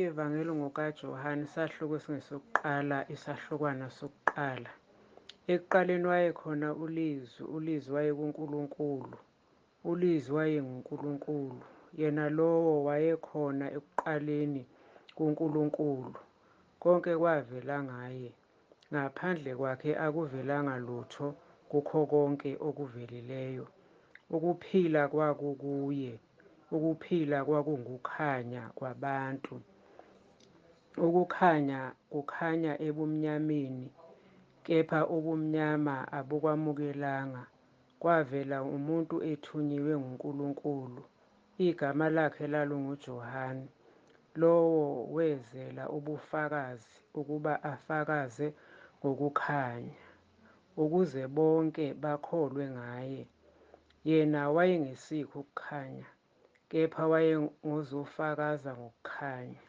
Ivangeli ngokaJohane, isahluko esingesokuqala, isahlukwana sokuqala. Ekuqaleni wayekhona ulizwi, ulizwi wayekuNkulunkulu, ulizwi wayenguNkulunkulu. Yena lowo wayekhona ekuqaleni kuNkulunkulu. Konke kwavela ngaye, ngaphandle kwakhe akuvelanga lutho kukho konke okuvelileyo. Ukuphila kwakukuye, ukuphila kwakungukukhanya kwabantu. Ukukhanya kukhanya ebumnyameni, kepha ubumnyama abukwamukelanga. Kwavela umuntu ethunyiwe nguNkulunkulu, igama lakhe lalunguJohane. Lowo wezela ubufakazi ukuba afakaze ngokukhanya, ukuze bonke bakholwe ngaye. Yena wayengesikho ukukhanya, kepha wayengozofakaza ngokukhanya.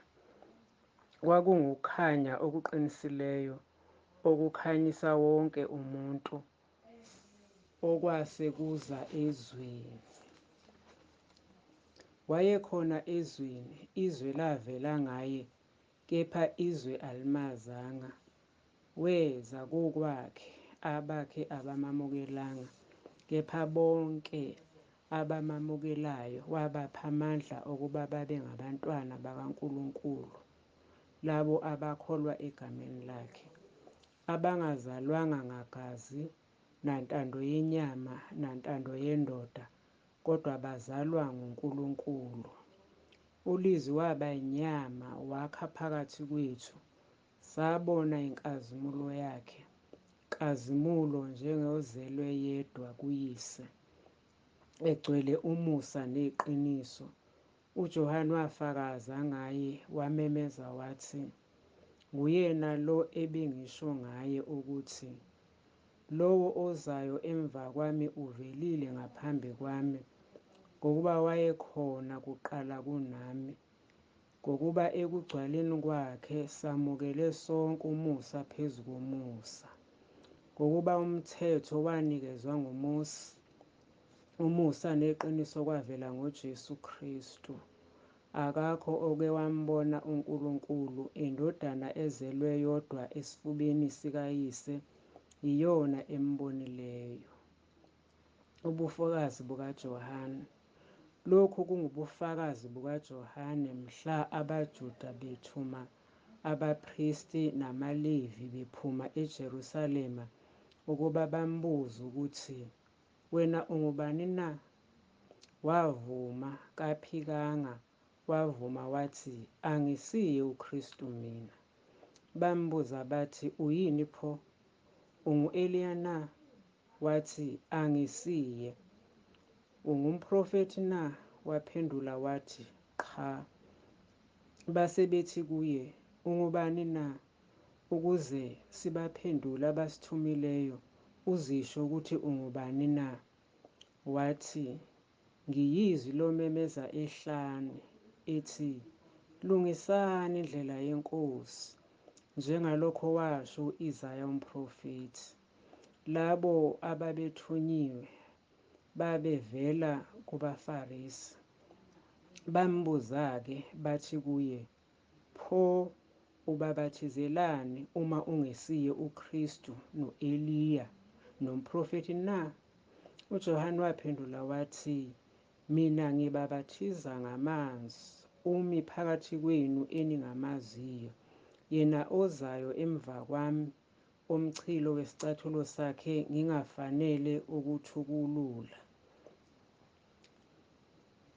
Kwakungukukhanya okuqinisileyo, okukhanyisa wonke umuntu, okwase kuza ezweni. Wayekhona ezweni, izwe lavela ngaye, kepha izwe alimazanga. Weza kokwakhe, abakhe abamamukelanga, kepha bonke abamamukelayo wabapha amandla okuba babe ngabantwana bakaNkulunkulu, labo abakholwa egameni lakhe, abangazalwanga ngagazi, nantando yenyama, nantando yendoda, kodwa bazalwa nguNkulunkulu. Ulizwi waba inyama, wakha phakathi kwethu, sabona inkazimulo yakhe, nkazimulo njengozelwe yedwa kuyise, egcwele umusa neqiniso. UJohane wafakaza ngaye, wamemeza wathi, nguyena lo ebengisho ngaye ukuthi, lowo ozayo emva kwami uvelile ngaphambi kwami, ngokuba wayekhona kuqala kunami. Ngokuba ekugcwaleni kwakhe samukele sonke umusa phezu komusa. Ngokuba umthetho wanikezwa ngoMose, umusa neqiniso kwavela ngoJesu Kristu. Akakho oke wambona uNkulunkulu, indodana ezelwe yodwa esifubeni sikayise, iyona embonileyo. Ubufakazi bukaJohane. Lokhu kungubufakazi bukaJohane mhla abaJuda bethuma abaphristi namaLevi bephuma eJerusalema ukuba bambuze ukuthi, wena ungubani na? Wavuma, kaphikanga, wavuma wathi, angisiye uKristu mina. Bambuza bathi, uyini pho? Ungu-Eliya na? Wathi, angisiye. Ungumprofethi na? Waphendula wathi, qha. Base bethi kuye, ungubani na? Ukuze sibaphendule abasithumileyo, uzisho ukuthi ungubani na? Wathi, ngiyizwi lomemeza ehlane, ethi, lungisani indlela yeNkosi, njengalokho washo u-Isaya umprofethi. Labo ababethunyiwe babevela kubaFarisi. Bambuza-ke bathi kuye, pho ubabathizelani uma ungesiye uKristu, no-Eliya, nomprofethi na? UJohane waphendula wathi, mina ngibabhathiza ngamanzi, umi phakathi kwenu eningamaziyo, yena ozayo emva kwami, omchilo wesicathulo sakhe ngingafanele ukuthukulula.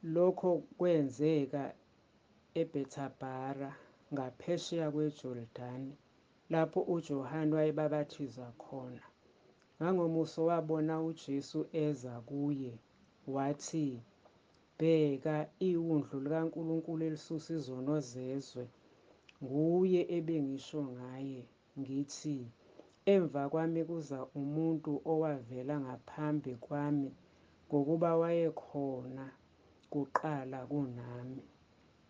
Lokho kwenzeka eBhethabhara, ngaphesheya kweJordani, lapho uJohane wayebabhathiza khona. Ngangomuso wabona uJesu eza kuye, wathi, bheka, iWundlu likaNkulunkulu elisusa izono zezwe. Nguye ebengisho ngaye, ngithi, emva kwami kuza umuntu owavela ngaphambi kwami, ngokuba wayekhona kuqala kunami.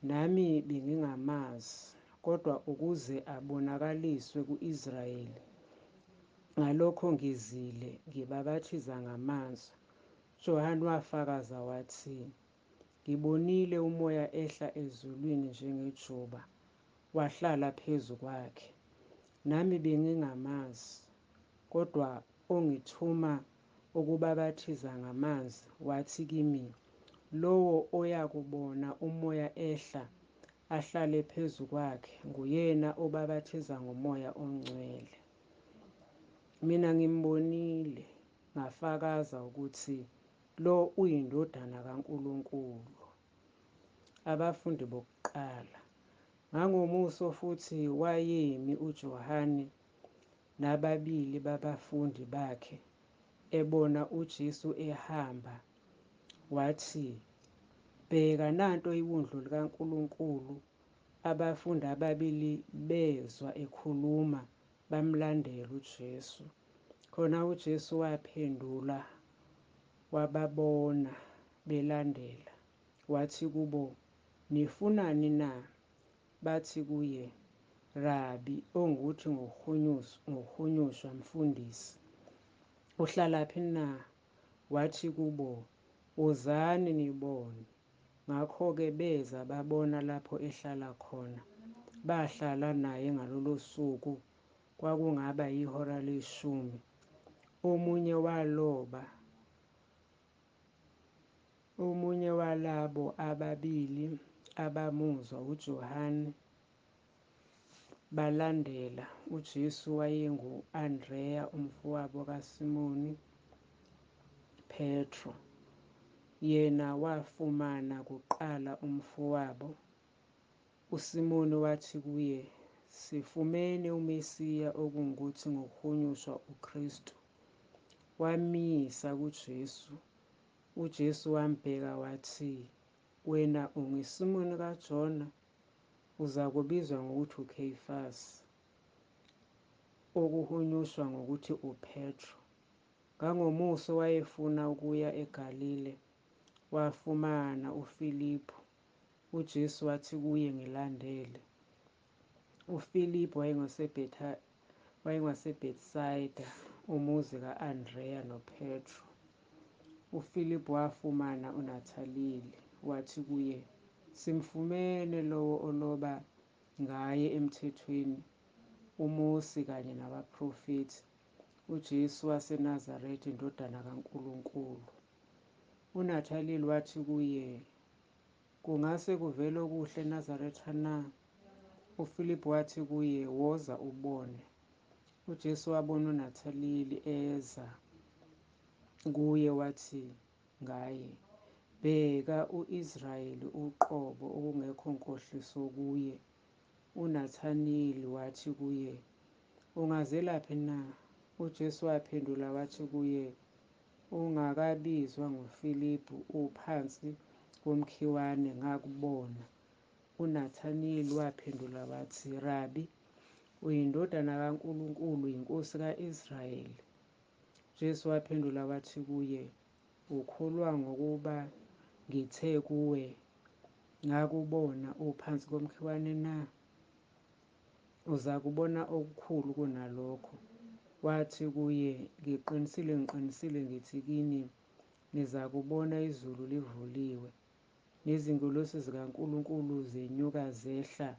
Nami bengingamazi, kodwa ukuze abonakaliswe ku-Israyeli, ngalokho ngizile ngibabhathiza ngamanzi. uJohane wafakaza wathi, ngibonile umoya ehla ezulwini njengejuba, wahlala phezu kwakhe. Nami bengingamazi, kodwa ongithuma ukubabaphathiza ngamanzi wathi kimi, lowo oyakubona umoya ehla ahlale phezu kwakhe nguyena obabaphathiza ngomoya ongcwele. Mina ngimbonile ngafakaza ukuthi lo uyindodana kaNkulunkulu. Abafundi bokuqala. Ngangomuso futhi wayemi uJohane nababili babafundi bakhe ebona uJesu ehamba, wathi, bheka nanto iwundlu likaNkulunkulu. Abafundi ababili bezwa ekhuluma bamlandela uJesu. Khona uJesu waphendula wababona belandela, wathi kubo, nifunani na? Bathi kuye, Rabi, ongukuthi ngokuhunyushwa mfundisi, uhlalaphi na? Wathi kubo, wozani nibone. Ngakho-ke beza babona lapho ehlala khona. Bahlala naye ngalolo suku, kwakungaba yihora le10. Omunye walabo ababili abamuzwa uJohane balandela uJesu wayengu-Andreya umfowabo kaSimoni Phethro. Yena wafumana kuqala umfowabo. USimoni wathi kuye, sifumene uMesiya, okungukuthi ngokuhunyushwa uKristu. Wamisa kuJesu. UJesu wambheka wathi, wena unguSimoni kaJona, uza kubizwa ngokuthi uKheyifasi, okuhunyushwa ngokuthi uPhethro. Ngangomuso wayefuna ukuya eGalile, wafumana uFiliphu. UJesu wathi kuye, ngilandele. uFiliphu wayengaseBhethsayida, umuzi ka-Andreya noPhethro. uFiliphu wafumana uNathanayeli, wathi kuye, simfumene lowo oloba ngaye emthethweni, uMose kanye nabaprofethi, uJesu waseNazaretha, indodana kaNkulunkulu. uNathanayeli wathi kuye, kungase kuvele okuhle eNazaretha na? uFiliphu wathi kuye, woza ubone. uJesu wabona uNathanayeli eza kuye, wathi ngaye, bheka u-Israyeli uqobo, okungekho nkohliso kuye. uNathanayeli wathi kuye, ungazelaphi na? uJesu waphendula wathi kuye, ungakabizwa nguFiliphu uphansi komkhiwane ngakubona. uNathanayeli waphendula wathi, Rabi, uyindodana kaNkulunkulu, yinkosi ka-Israyeli. uJesu waphendula wathi kuye, ukholwa ngokuba ngithe kuwe, ngakubona uphansi komkhiwane na? Uza kubona okukhulu kunalokho. Wathi kuye, ngiqinisile ngithi kini, niza kubona izulu livuliwe, nezingilosi zikaNkulunkulu zenyuka zehla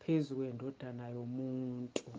phezu kweNdodana yoMuntu.